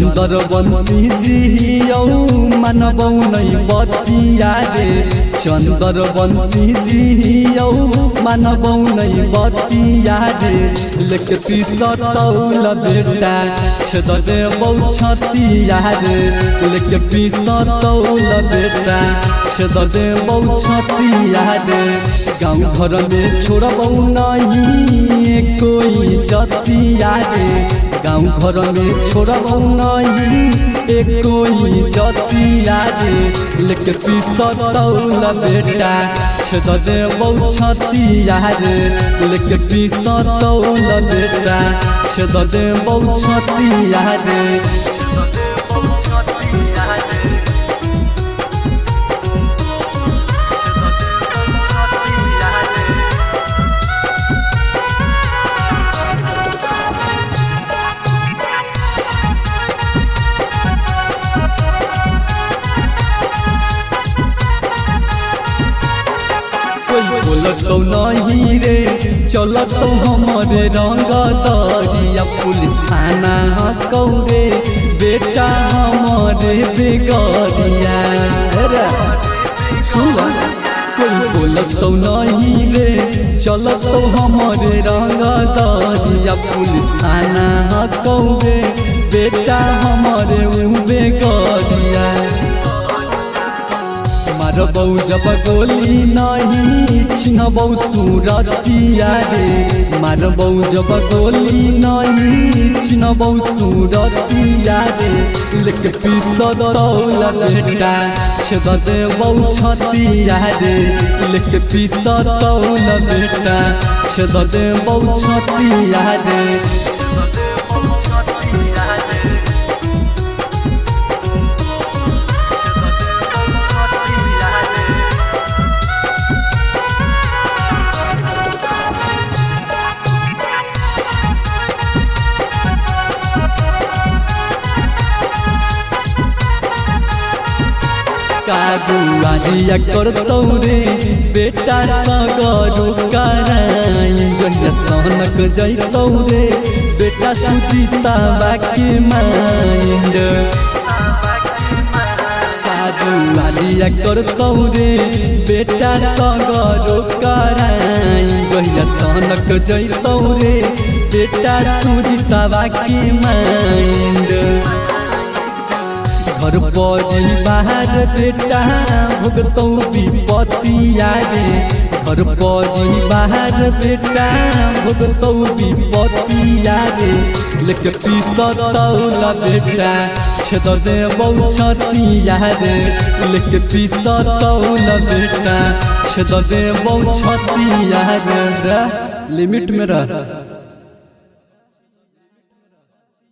चंदर बंसी जियौ मानबौ नै बतिया रे चंदर बंसी जियौ मानबौ नै बतिया रे लेके पिसतौल बेटा छेद देबौ छतिया रे लेके पिसतौल बेटा छेद देबौ छतिया रे गाँव घर में छोड़बौ नहीं कोई जतिया रे गाँव घर में छोड़बौ नहीं कोई जतिया रे लेके पिसतौल बेटा छेद देबौ छतिया रे लेके पिसतौल बेटा छेद देबौ छतिया रे बोलतौ नहीं रे चलतौ हमारे रंग दरिया पुलिस थाना हकौ रे बेटा हमारे बेगरिया सुन कोई बोलतौ नहीं रे चलतौ हमारे रंग दरिया पुलिस थाना हकौ रे बेटा हमारे बेगरिया मारबौ जब गोली नहीं छिनबौ सूरतिया रे मारबौ जब गोली नहीं छिनबौ सूरतिया रे लेके पिसतौल बेटा छेद देबौ छतिया रे लेके पिसतौल बेटा छेद देबौ छतिया रे कागुआजिया करतौ रे बेटा सगरो कराई जहिया सनक जैतौ रे बेटा सुचिता बाकी माइंड कागुआजिया करतौ रे बेटा सगरो कराई जहिया सनक जैतौ रे बेटा सुचिता बाकी माइंड घर परिवार बेटा भुगतौ विपतिया रे घर परिवार बेटा भुगतौ विपतिया रे लेके पिसतौल बेटा छेद देबौ छतिया रे लेके पिसतौल बेटा छेद देबौ छतिया रे लिमिट में रह।